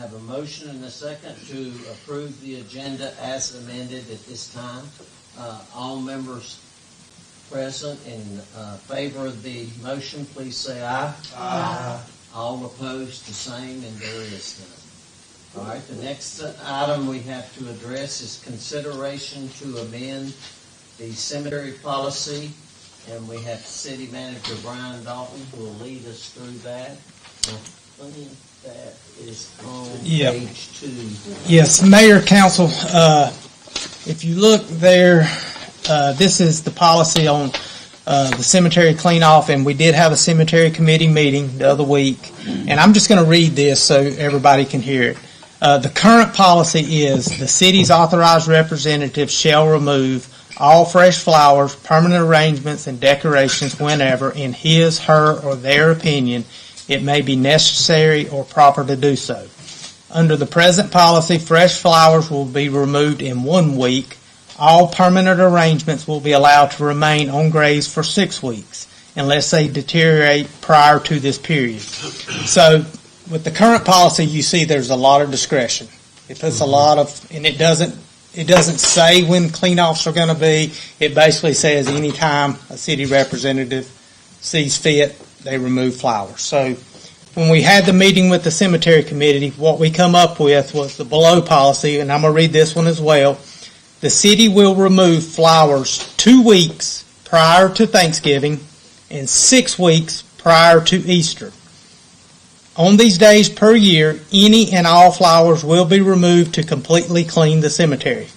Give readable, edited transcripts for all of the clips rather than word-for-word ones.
have a motion and a second to approve the agenda as amended at this time. All members present in favor of the motion, please say aye. Aye. All opposed, the same, and there is none. All right, the next item we have to address is consideration to amend the cemetery policy, and we have City Manager Brian Dalton who will lead us through that. I think that is on page 2. Yes, Mayor, Council, if you look there, this is the policy on the cemetery clean-off, and we did have a cemetery committee meeting the other week, and I'm just going to read this so everybody can hear it. The current policy is the city's authorized representatives shall remove all fresh flowers, permanent arrangements, and decorations whenever, in his, her, or their opinion, it may be necessary or proper to do so. Under the present policy, fresh flowers will be removed in 1 week. All permanent arrangements will be allowed to remain on graves for 6 weeks unless they deteriorate prior to this period. So with the current policy, you see there's a lot of discretion. It puts a lot of, and it doesn't say when clean-offs are going to be. It basically says anytime a city representative sees fit, they remove flowers. So when we had the meeting with the cemetery committee, what we come up with was the below policy, and I'm going to read this one as well. The city will remove flowers 2 weeks prior to Thanksgiving and 6 weeks prior to Easter. On these days per year, any and all flowers will be removed to completely clean the cemetery.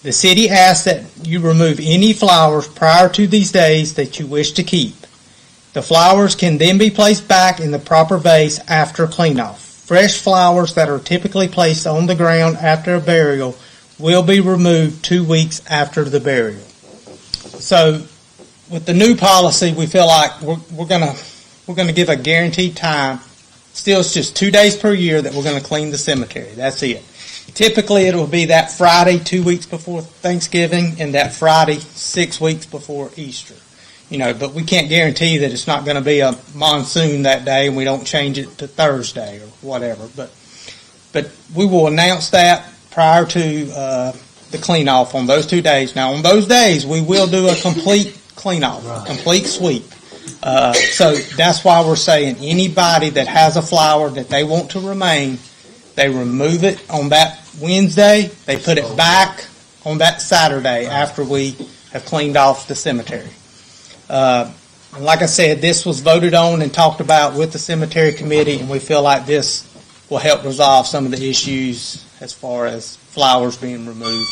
The city asks that you remove any flowers prior to these days that you wish to keep. The flowers can then be placed back in the proper vase after clean-off. Fresh flowers that are typically placed on the ground after a burial will be removed 2 weeks after the burial. So, with the new policy, we feel like we're gonna give a guaranteed time. Still, it's just 2 days per year that we're going to clean the cemetery. That's it. Typically, it will be that Friday 2 weeks before Thanksgiving and that Friday 6 weeks before Easter. But we can't guarantee that it's not going to be a monsoon that day and we don't change it to Thursday or whatever. But we will announce that prior to the clean-off on those 2 days. Now, on those days, we will do a complete clean-off, a complete sweep. So that's why we're saying anybody that has a flower that they want to remain, they remove it on that Wednesday, they put it back on that Saturday after we have cleaned off the cemetery. And like I said, this was voted on and talked about with the cemetery committee, and we feel like this will help resolve some of the issues as far as flowers being removed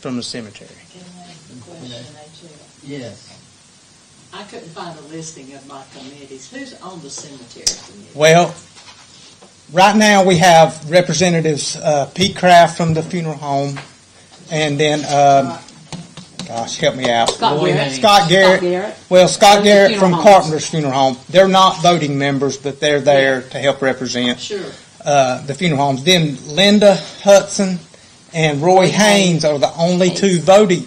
from the cemetery. Can I ask a question, Yes. I couldn't find a listing of my committees. Who's on the cemetery committee? Well, right now we have Representatives Pete Kraft from the funeral home, and then, help me out. Scott Garrett. Well, Scott Garrett from Carpenter's Funeral Home. They're not voting members, but they're there to help represent the funeral homes. Then Linda Hudson and Roy Haynes are the only two voting.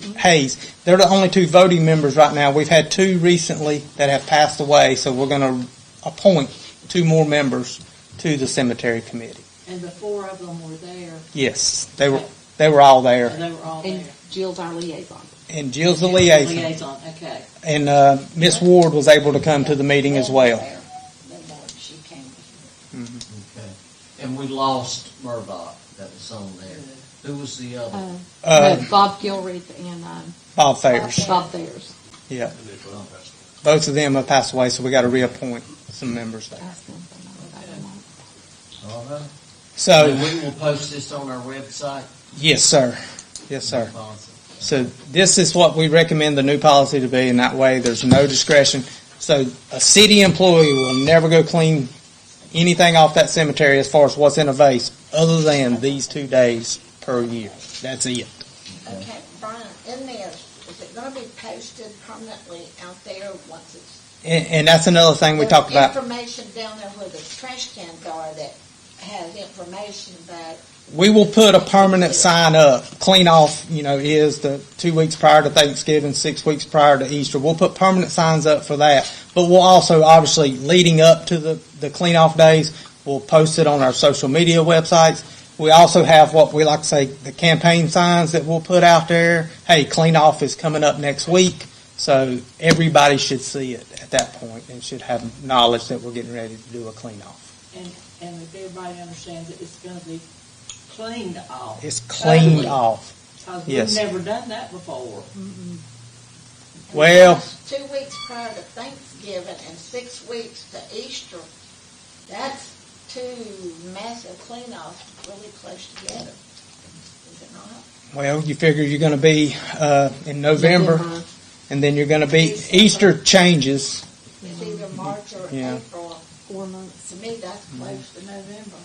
They're the only two voting members right now. We've had 2 recently that have passed away, so we're going to appoint 2 more members to the cemetery committee. And the 4 of them were there. Yes, they were all there. And they were all there. And Jill's our liaison. And Jill's the liaison. Okay. And Miss Ward was able to come to the meeting as well. She came. Okay. And we lost Murdoch that was on there. Who was the other? No, Bob Gilreath and Bob Thayers. Bob Thayers. Yeah. Both of them have passed away, so we got to reappoint some members there. All right. So And we will post this on our website. yes, sir. Yes, sir. So this is what we recommend the new policy to be, and that way there's no discretion. So a city employee will never go clean anything off that cemetery as far as what's in a vase, other than these 2 days per year. That's it. Okay, Brian, in there, is it going to be posted permanently out there once it's... And that's another thing we talked about. Information down there where the trash cans are that has information about... We will put a permanent sign up. Clean off, is the 2 weeks prior to Thanksgiving, 6 weeks prior to Easter. We'll put permanent signs up for that. But we'll also, obviously, leading up to the clean off days, We'll post it on our social media websites. We also have what we like to say, the campaign signs that we'll put out there. Hey, clean off is coming up next week. So everybody should see it at that point and should have knowledge that we're getting ready to do a clean off. And if everybody understands that it's gonna be cleaned off. It's cleaned Totally. off. Because Yes. we've never done that before. And Well- that's 2 weeks prior to Thanksgiving and 6 weeks to Easter. That's two massive clean-offs really close together. Is it not? Well, you figure you're going to be in November, and then you're going to be, Easter changes. It's either March or Yeah. April. 4 months. To me, that's close to November.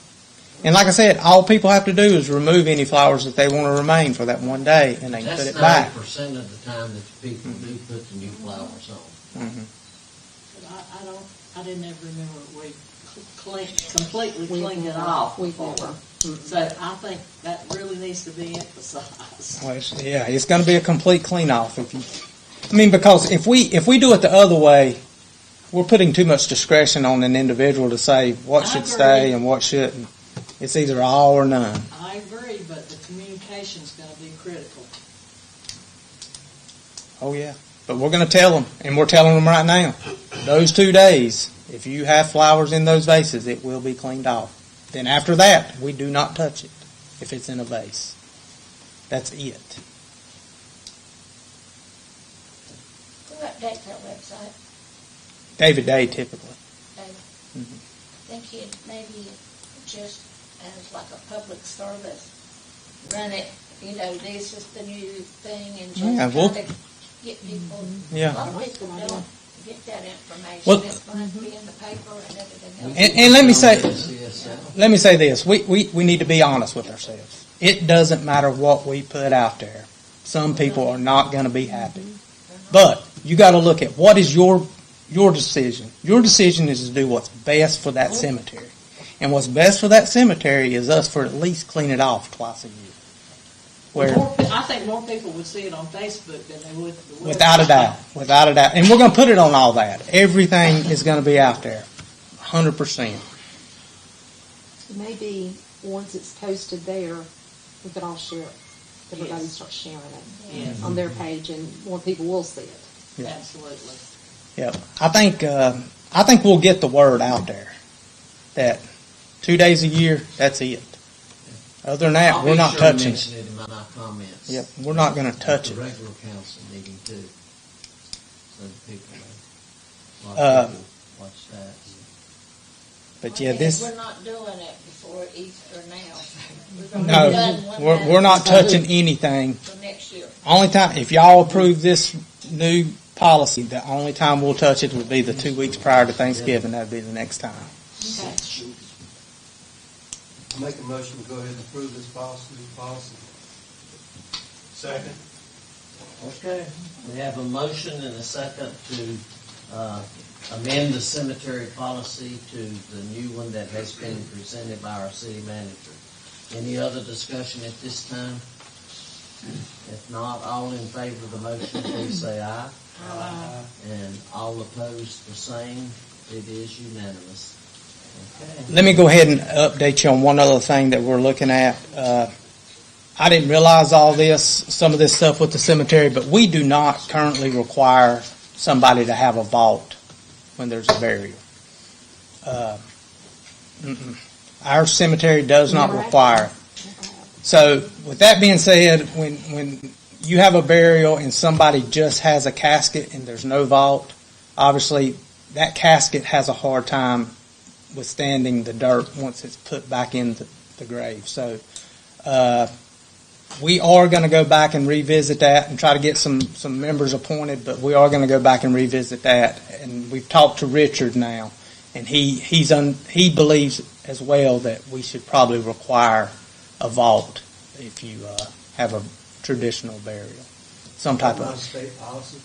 And like I said, all people have to do is remove any flowers that they want to remain for that one day, and they can That's put it back. 90% of the time that people do put the new flowers on. But I didn't ever remember we completely We've cleaned it never. off We've before. never. So I think that really needs to be emphasized. Well, it's going to be a complete clean off. Because if we do it the other way, we're putting too much discretion on an individual to say what I should agree. stay and what shouldn't. It's either all or none. I agree, but the communication's gonna be critical. Oh yeah, but we're going to tell them, and we're telling them right now. Those 2 days, if you have flowers in those vases, it will be cleaned off. Then after that, we do not touch it if it's in a vase. That's it. Who updates our website? David Day typically. I think he'd maybe just as like a public service, run it, this is the new thing and just Yeah, we'll- kind of get people, Yeah. a lot of people don't get that information. Well- It's going to be in the paper and everything else. And let me say, CSL. let me say this: we need to be honest with ourselves. It doesn't matter what we put out there. Some people are not going to be happy, but you got to look at what is your decision. Your decision is to do what's best for that cemetery, and what's best for that cemetery is us for at least clean it off twice a year. Where, I think more people would see it on Facebook than they would the website. without a doubt, and we're going to put it on all that. Everything is going to be out there, 100%. Maybe once it's posted there, we could all share it. Everybody Yes. starts sharing it Yes, on their page, and more people will see it. Yeah. absolutely. Yep. I think we'll get the word out there that 2 days a year, that's it. Other than that, I'll we're be not sure to touching it. mention it in my comments. Yep, we're not going to touch At it. the regular council meeting too. So the people, a lot Uh, of people watch that. But yeah, Okay, this, we're not doing it before Easter now. We're gonna be no, done one we're not time touching anything. for next year. Only time, if y'all approve this new policy, the only time we'll touch it would be the 2 weeks prior to Thanksgiving. That'd be the next time. Okay. Make a motion to go ahead and approve this policy. Second. Okay, we have a motion and a second to amend the cemetery policy to the new one that has been presented by our city manager. Any other discussion at this time? If not, all in favor of the motion, please say aye. Aye. And all opposed, the same. It is unanimous. Okay. Let me go ahead and update you on one other thing that we're looking at. I didn't realize some of this stuff with the cemetery, but we do not currently require somebody to have a vault when there's a burial. Our cemetery does not require it. So with that being said, when you have a burial and somebody just has a casket and there's no vault, obviously that casket has a hard time withstanding the dirt once it's put back in the grave. So we are going to go back and revisit that and try to get some members appointed, but we are going to go back and revisit that. And we've talked to Richard now, and he believes as well that we should probably require a vault if you have a traditional burial. Some type Not of... state policy.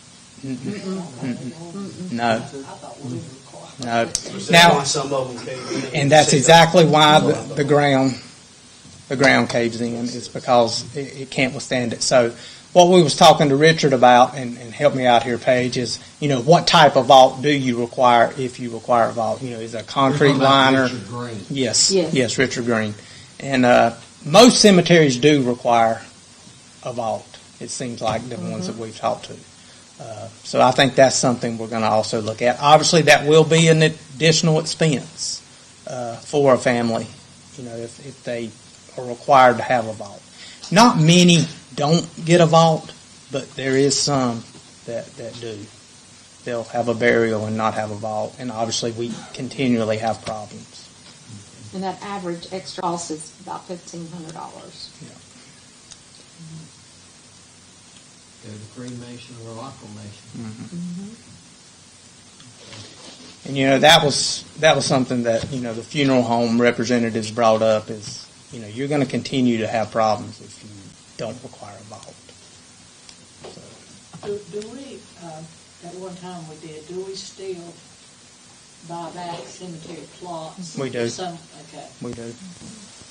No, I thought we would require. no. That's Now, why some of them came in. and that's exactly why the ground caves in. It's because it can't withstand it. So what we was talking to Richard about, and help me out here, Paige, is, what type of vault do you require if you require a vault? Is it a concrete liner? Richard Green. Yes, Richard Green. And most cemeteries do require a vault, it seems like, the ones that we've talked to. So I think that's something we're going to also look at. Obviously, that will be an additional expense for a family, if they are required to have a vault. Not many don't get a vault, but there is some that do. They'll have a burial and not have a vault, and obviously we continually have problems. And that average extra cost is about $1,500. Go to cremation or aquamation. And that was something that the funeral home representatives brought up is you're going to continue to have problems if you don't require a vault. Do we, at one time we did, do we still buy back cemetery plots? We do. Okay. We do.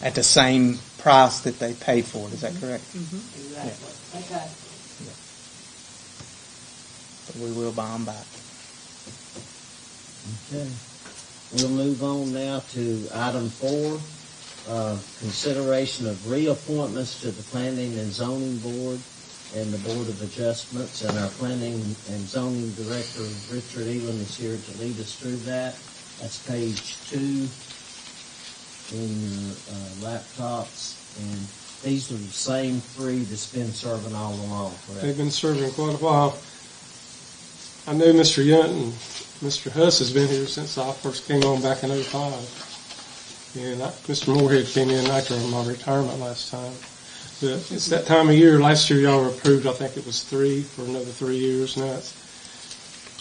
At the same price that they paid for it, is that correct? Exactly. Okay. But we will buy them back. Okay. We'll move on now to item 4, consideration of reappointments to the Planning and Zoning Board and the Board of Adjustments. And our Planning and Zoning Director, Richard Elam, is here to lead us through that. That's page 2 in your laptops. And these are the same 3 that's been serving all along, correct? They've been serving quite a while. I know Mr. Yunt and Mr. Huss has been here since I first came on back in 2005. And Mr. Moorhead came in after my retirement last time. But it's that time of year. Last year y'all approved, I think it was 3 for another 3 years. Now it's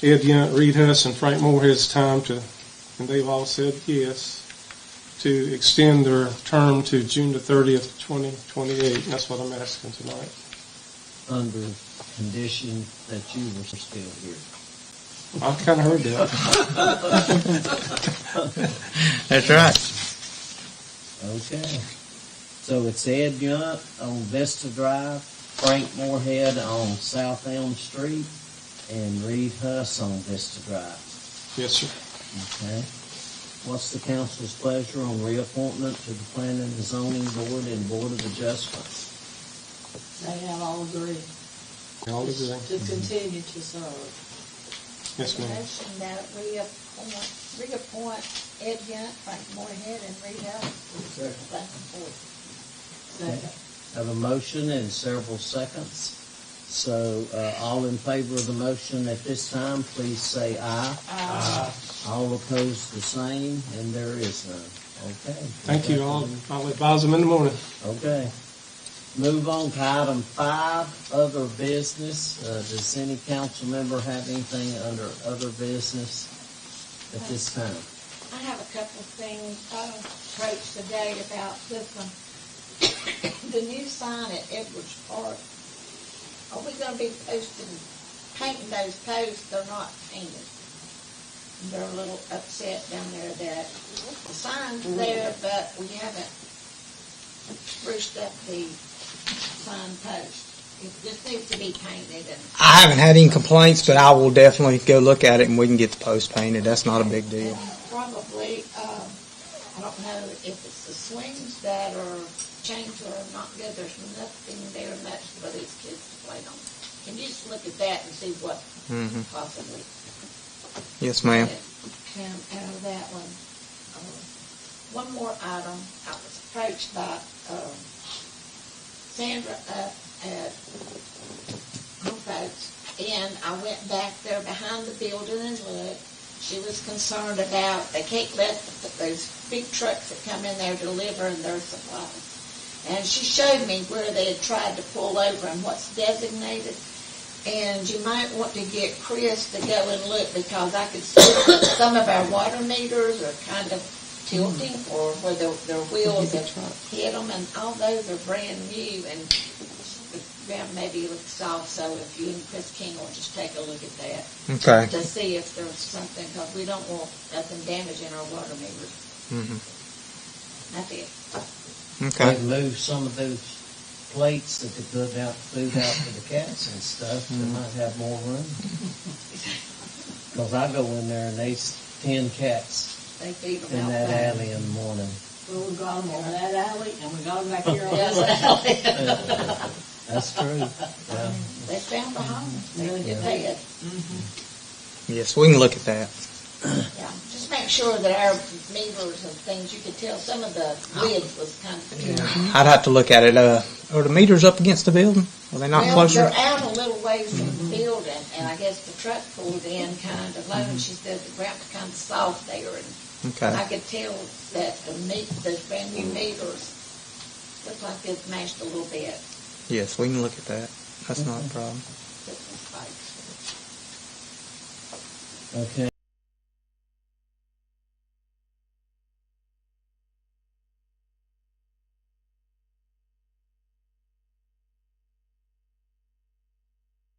Ed Yunt, Reed Huss, and Frank Moorhead's time and they've all said yes, to extend their term to June the 30th, 2028. And that's what I'm asking tonight. Under condition that you were still here. I kind of heard that. That's right. Okay. So it's Ed Yunt on Vista Drive, Frank Moorhead on South Elm Street, and Reed Huss on Vista Drive. Yes, sir. Okay. What's the council's pleasure on reappointment to the Planning and Zoning Board and Board of Adjustments? They have all agreed All agree. to continue to serve. Yes, ma'am. Motion that reappoint Ed Yunt, Frank Moorhead, and Reed Huss. Second. Have a motion and several seconds. So all in favor of the motion at this time, please say aye. Aye. All opposed, the same, and there is none. Okay. Thank you all. I'll advise them in the morning. Okay. Move on to item 5, other business. Does any council member have anything under other business at this time? I have a couple of things approached today about this one. The new sign at Edwards Park. Are we going to be painting those posts? They're not painted. They're a little upset down there that the sign's there, but we haven't spruced up the sign post. It just needs to be painted. And I haven't had any complaints, but I will definitely go look at it and we can get the post painted. That's not a big deal. probably, I don't know if it's the swings that are changed or not good. There's nothing there much for these kids to play on. Can you just look at that and see what possibly Yes, ma'am. come out of that one? One more item. I was approached by Sandra up at Home Folks, and I went back there behind the building and looked. She was concerned about they can't let those big trucks that come in there delivering their supplies. And she showed me where they had tried to pull over and what's designated. And you might want to get Chris to go and look, because I could see that some of our water meters are kind of tilting, or where their wheels have hit them, and all those are brand new, and the ground maybe looks soft. So if you and Chris King will just take a look at that Okay. to see if there's something, because we don't want nothing damaging our water meters. Mm-hmm. That's it. Okay. They've moved some of those plates that could put out food out to the cats and stuff, they might have more room. Because I go in there and there's 10 cats They feed them in out that back. alley in the morning. Well, we got them over that alley, and we got them back here on Yes, this alley. That's true. Yeah. They found a home. They can get fed. Yes, we can look at that. Yeah, just make sure that our meters and things, you could tell some of the lid was kind of peculiar. I'd have to look at it. Are the meters up against the building? Are they not Well, closer? they're out a little ways from the building, and I guess the truck pulled in kind of low, and she said the ground was kind of soft there, and Okay. I could tell that those brand new meters looked like they'd mashed a little bit. Yes, we can look at that. That's not a problem. Put some spikes. Okay.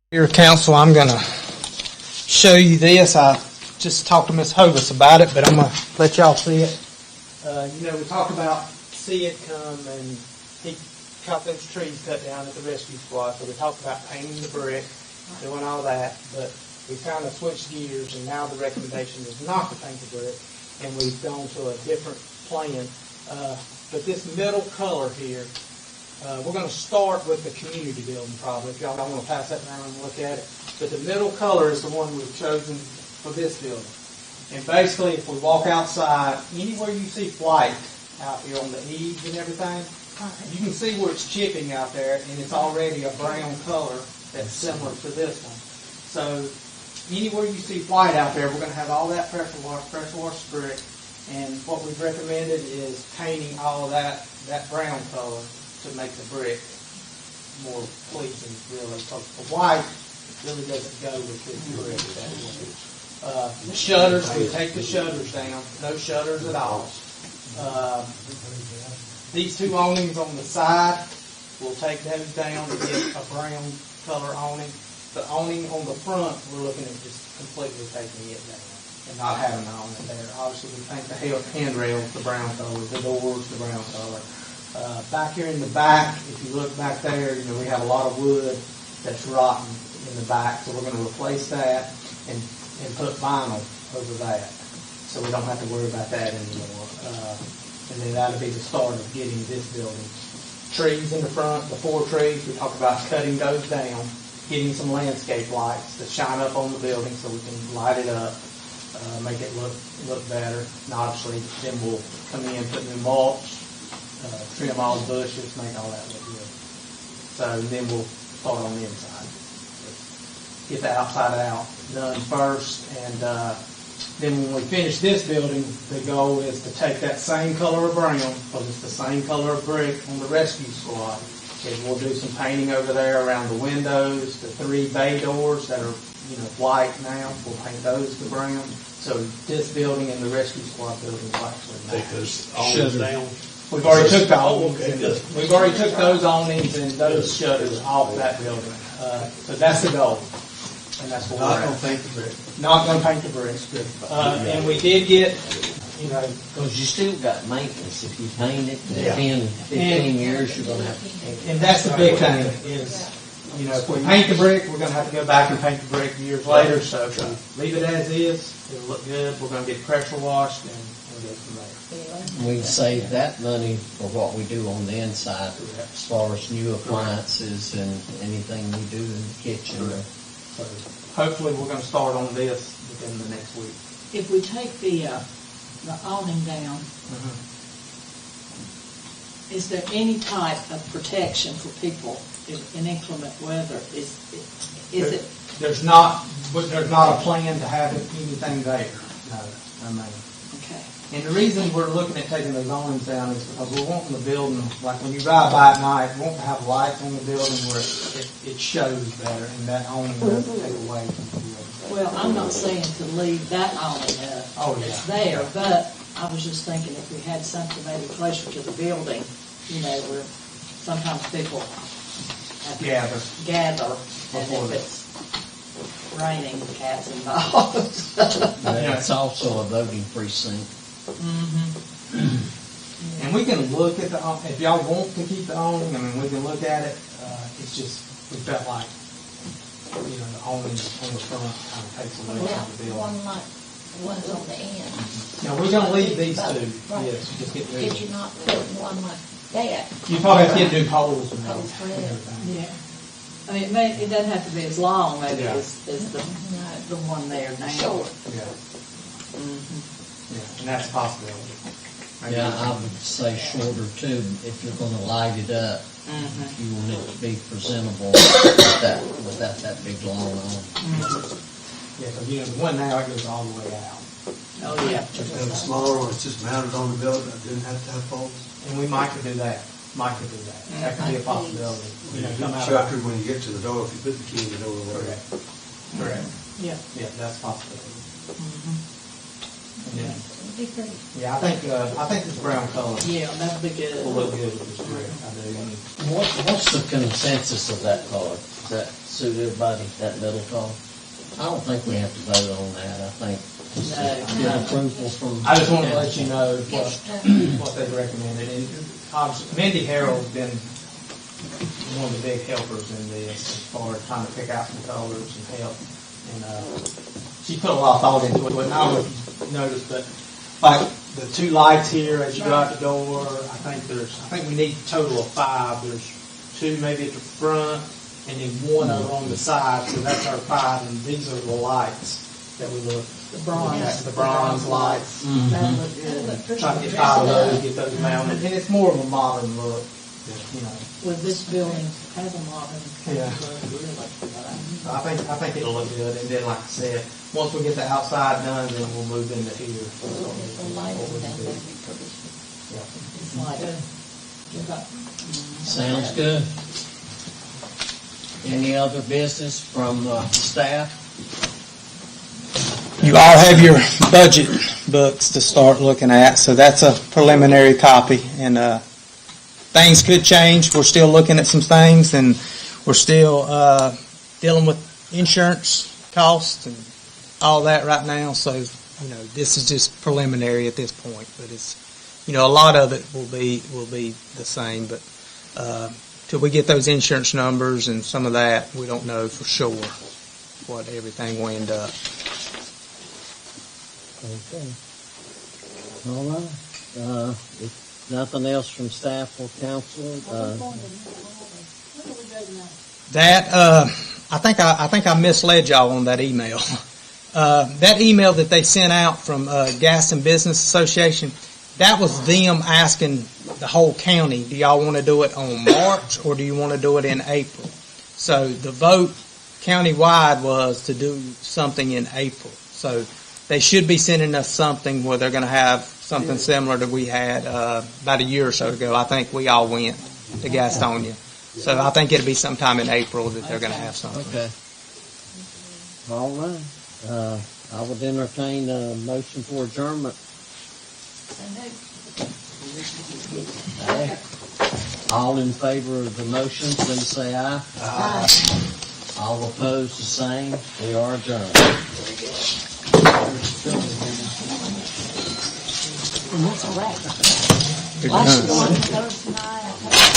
Here, council, I'm going to show you this. I just talked to Ms. Hovis about it, but I'm going to let y'all see it. We talked about see it come, and he got those trees cut down at the rescue squad, so we talked about painting the brick, doing all that, but we kind of switched gears, and now the recommendation is not to paint the brick, and we've gone to a different plan. But this middle color here, we're going to start with the community building probably, if y'all want to pass that around and look at it. But the middle color is the one we've chosen for this building. And basically, if we walk outside, anywhere you see white out here on the eaves and everything, you can see where it's chipping out there, and it's already a brown color that's similar to this one. So anywhere you see white out there, we're going to have all that pressure wash brick, and what we've recommended is painting all of that brown color to make the brick more pleasing, really. Because the white really doesn't go with this brick. The shutters, we take the shutters down. No shutters at all. These two awnings on the side, we'll take those down to get a brown color awning. The awning on the front, we're looking at just completely taking it down and not having an awning there. Obviously, we paint the handrails the brown color, the doors the brown color. Back here in the back, if you look back there, we have a lot of wood that's rotten in the back, so we're going to replace that and put vinyl over that, so we don't have to worry about that anymore. And then that'll be the start of getting this building. Trees in the front, the 4 trees, we talked about cutting those down, getting some landscape lights to shine up on the building so we can light it up, make it look better. And obviously, then we'll come in, put new mulch, trim all the bushes, make all that look good. So then we'll start on the inside. Get the outside out done first, and then when we finish this building, the goal is to take that same color of brown, because it's the same color of brick on the rescue squad, and we'll do some painting over there around the windows, the 3 bay doors that are white now. We'll paint those to brown. So this building and the rescue squad building will actually match. Take those awnings down. We've already took the awnings. Okay, good. We've already took those awnings and those shutters off that building. So that's the goal. And that's what Not we're gonna at. paint the brick. Not going to paint the bricks. And we did get, Because you still got maintenance. If you paint it Yeah. in 15 years, you're going to have to paint it. and that's the big thing is, if we paint the brick, we're going to have to go back and paint the brick years later. So if we leave it as is, it'll look good. We're going to get pressure washed and we'll go from there. We save that money for what we do on the inside as far as new appliances and anything we do in the kitchen. So hopefully we're going to start on this within the next week. If we take the awning down, is there any type of protection for people in inclement weather? Is it? There's not a plan to have anything there. No, Okay. And the reason we're looking at taking those awnings down is because we're wanting the building, like when you ride by at night, we want to have lights on the building where it shows better, and that awning doesn't take away from the building. Well, I'm not saying to leave that awning up. Oh, yeah. It's there, but I was just thinking if we had something maybe closer to the building, where sometimes people have to gather, and if it's raining, the cats and dogs. It's also a voting precinct. And we can look at if y'all want to keep the awning, I mean, we can look at it. It's just, we felt like, the awning on the front kind of takes away Now, from the building. one like the ones on the end. Now, we're gonna leave these two. Right. Yes, just get rid of Did you them. not put one like that? You probably have to do holes and Holes for it. everything. Yeah. I mean, it doesn't have to be as long maybe Yeah. as the one there now. Short. Yeah, Mhm. yeah, and that's a possibility. Maybe Yeah, we I can- would say shorter too, if you're gonna light it up. Mhm. If you want it to be presentable without that big long arm. Yeah, because the one now, it goes all the way out. Oh, yeah. Just have a smaller one, it's just mounted on the building, it didn't have to have poles. And we might could do that. Might could do that. That could be a possibility. Come out Shutter of. when you get to the door, if you put the key in the door, whatever. Correct. Correct. Yeah. Yeah, that's a possibility. Mhm. Yeah. It'd be pretty. Yeah, I think this brown color Yeah, that'd be good. will look good with this brick. I do. What's the consensus of that color? Does that suit everybody, that middle color? I don't think we have to vote on that. I think just to No. get approval from. I just wanted to let you know Yes, what they recommended. And obviously, Mindy Harrell's been one of the big helpers in this as far as trying to pick out some colors and help. And she put a lot of thought into it. And I don't know if you noticed, but like the two lights here as you go out the door, I think we need a total of 5. There's 2 maybe at the front, and then 1 over on the side. So that's our 5, and these are the lights that we look. The bronze. The bronze lights. That'd look good. Try to get 5 of those, get those mounted, and it's more of a modern look, With this building has a modern Yeah. look, really. I think it'll look good, and then like I said, once we get the outside done, then we'll move into here. The lighting down there would be pretty. It's like, Sounds good. Any other business from staff? You all have your budget books to start looking at, so that's a preliminary copy, and things could change. We're still looking at some things, and we're still dealing with insurance costs and all that right now. So, this is just preliminary at this point, but it's, a lot of it will be the same, but till we get those insurance numbers and some of that, we don't know for sure what everything will end up. Okay. All right. If nothing else from staff or council, I think I misled y'all on that email. That email that they sent out from Gaston Business Association, that was them asking the whole county, do y'all want to do it on March or do you want to do it in April? So the vote countywide was to do something in April. So they should be sending us something where they're going to have something similar that we had about a year or so ago. I think we all went to Gastonia. So I think it'll be sometime in April that they're going to have something. okay. All right. I would entertain a motion for adjournment. Aye. All in favor of the motion, please say aye. Aye. All opposed, the same. We are adjourned. And that's a wrap. Good Last times. one, Thursday night,